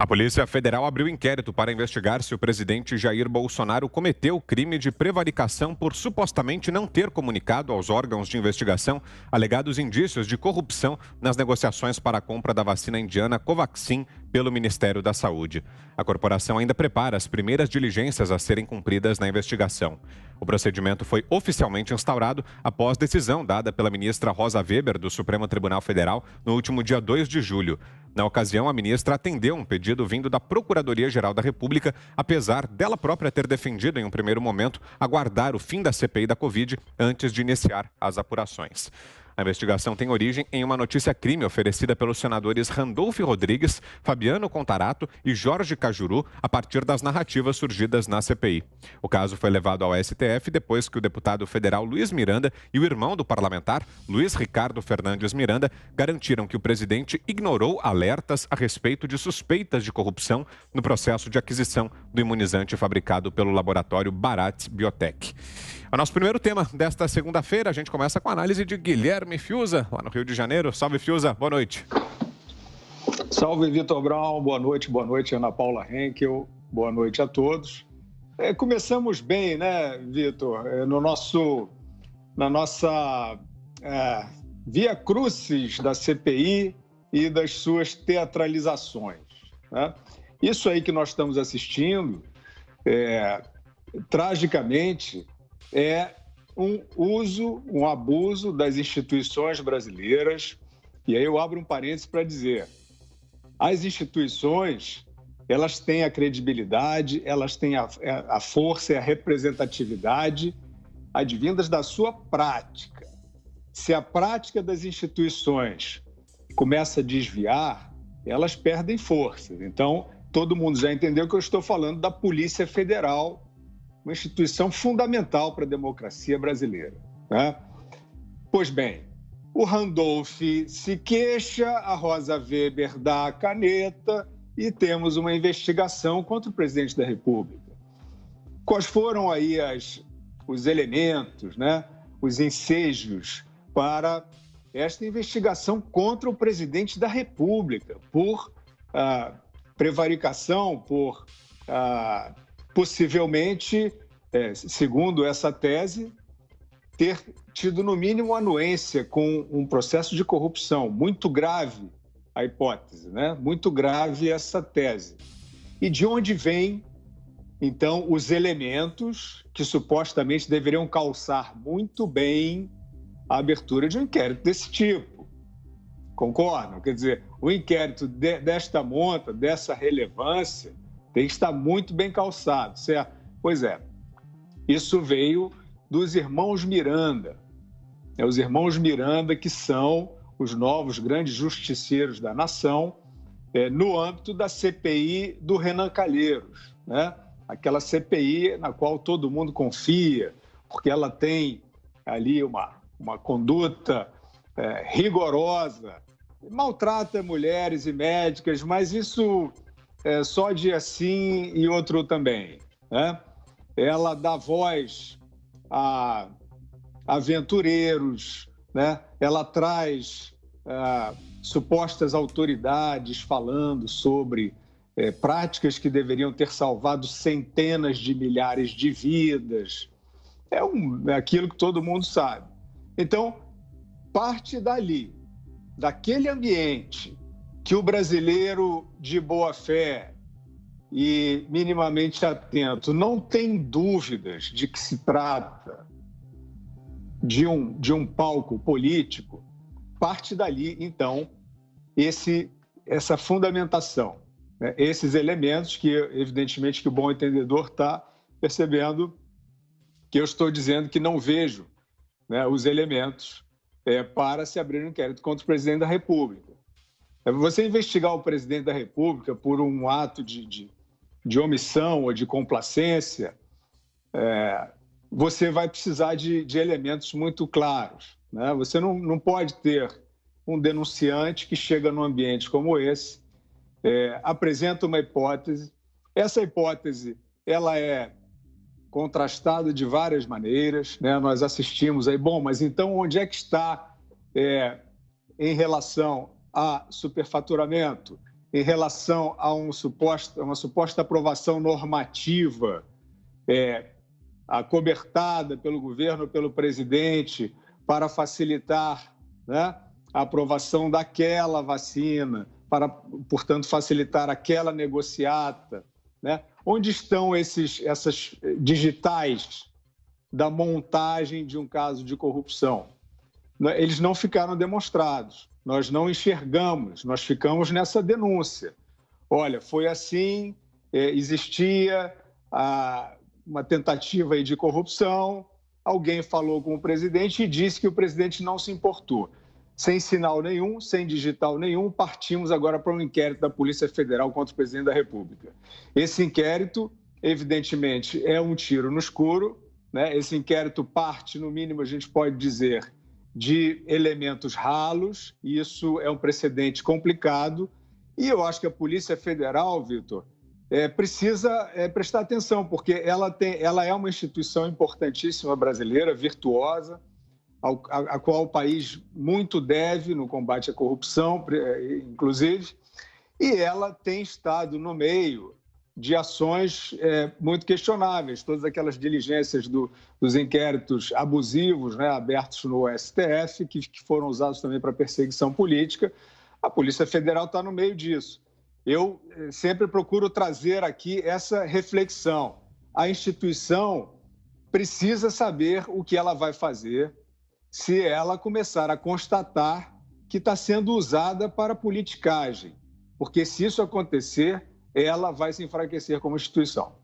A Polícia Federal abriu inquérito para investigar se o presidente Jair Bolsonaro cometeu crime de prevaricação por supostamente não ter comunicado aos órgãos de investigação alegados indícios de corrupção nas negociações para a compra da vacina indiana Covaxin pelo Ministério da Saúde. A corporação ainda prepara as primeiras diligências a serem cumpridas na investigação. O procedimento foi oficialmente instaurado após decisão dada pela ministra Rosa Weber, do Supremo Tribunal Federal, no último dia 2 de julho. Na ocasião, a ministra atendeu um pedido vindo da Procuradoria-Geral da República, apesar dela própria ter defendido, em um primeiro momento, aguardar o fim da CPI da Covid antes de iniciar as apurações. A investigação tem origem em uma notícia-crime oferecida pelos senadores Randolfo Rodrigues, Fabiano Contarato e Jorge Cajuru, a partir das narrativas surgidas na CPI. O caso foi levado ao STF depois que o deputado federal Luiz Miranda e o irmão do parlamentar, Luiz Ricardo Fernandes Miranda, garantiram que o presidente ignorou alertas a respeito de suspeitas de corrupção no processo de aquisição do imunizante fabricado pelo laboratório Bharat Biotech. O nosso primeiro tema desta segunda-feira, a gente começa com a análise de Guilherme Fiuza, lá no Rio de Janeiro. Salve, Fiuza, boa noite. Salve, Vitor Brown, boa noite, Ana Paula Henkel, boa noite a todos. Começamos bem, né, Vitor, na nossa via crucis da CPI e das suas teatralizações, né? Isso aí que nós estamos assistindo, tragicamente, é um abuso das instituições brasileiras. E aí eu abro um parênteses para dizer, as instituições, elas têm a credibilidade, elas têm a força e a representatividade advindas da sua prática. Se a prática das instituições começa a desviar, elas perdem força. Então, todo mundo já entendeu que eu estou falando da Polícia Federal, uma instituição fundamental para a democracia brasileira, né? Pois bem, o Randolph se queixa, a Rosa Weber dá a caneta e temos uma investigação contra o presidente da República. Quais foram aí os elementos, né? Os ensejos para esta investigação contra o presidente da República por prevaricação, por possivelmente, segundo essa tese, ter tido no mínimo anuência com um processo de corrupção. Muito grave a hipótese, né? Muito grave essa tese. E de onde vêm, então, os elementos que supostamente deveriam calçar muito bem a abertura de um inquérito desse tipo? Concordam? Quer dizer, o inquérito desta monta, dessa relevância, tem que estar muito bem calçado, certo? Pois é, isso veio dos irmãos Miranda. Os irmãos Miranda, que são os novos grandes justiceiros da nação, no âmbito da CPI do Renan Calheiros, né? Aquela CPI na qual todo mundo confia, porque ela tem ali uma conduta rigorosa, maltrata mulheres e médicas, mas isso só dia sim e outro também, né? Ela dá voz a aventureiros, né? Ela traz supostas autoridades falando sobre práticas que deveriam ter salvado centenas de milhares de vidas. É aquilo que todo mundo sabe. Então, parte dali, daquele ambiente que o brasileiro de boa fé e minimamente atento não tem dúvidas de que se trata de um palco político, parte dali, então, essa fundamentação, né? Esses elementos que, evidentemente, que o bom entendedor está percebendo que eu estou dizendo que não vejo, né, os elementos para se abrir um inquérito contra o presidente da República. Você investigar o presidente da República por um ato de omissão ou de complacência, você vai precisar de elementos muito claros, né? Você não pode ter um denunciante que chega num ambiente como esse, apresenta uma hipótese. Essa hipótese ela é contrastada de várias maneiras, né? Nós assistimos aí, bom, mas então onde é que está em relação a superfaturamento, em relação a uma suposta aprovação normativa acobertada pelo governo, pelo presidente, para facilitar, né, a aprovação daquela vacina, para, portanto, facilitar aquela negociata, né? Onde estão essas digitais da montagem de um caso de corrupção? Eles não ficaram demonstrados, nós não enxergamos, nós ficamos nessa denúncia. Olha, foi assim, existia uma tentativa aí de corrupção, alguém falou com o presidente e disse que o presidente não se importou. Sem sinal nenhum, sem digital nenhum, partimos agora para um inquérito da Polícia Federal contra o presidente da República. Esse inquérito, evidentemente, é um tiro no escuro, né? Esse inquérito parte, no mínimo, a gente pode dizer, de elementos ralos, e isso é um precedente complicado. E eu acho que a Polícia Federal, Vitor, precisa prestar atenção, porque ela é uma instituição importantíssima brasileira, virtuosa, a qual o país muito deve no combate à corrupção, inclusive, e ela tem estado no meio de ações muito questionáveis, todas aquelas diligências dos inquéritos abusivos, né, abertos no STF, que foram usados também para perseguição política. A Polícia Federal está no meio disso. Eu sempre procuro trazer aqui essa reflexão. A instituição precisa saber o que ela vai fazer se ela começar a constatar que está sendo usada para politicagem, porque se isso acontecer, ela vai se enfraquecer como instituição.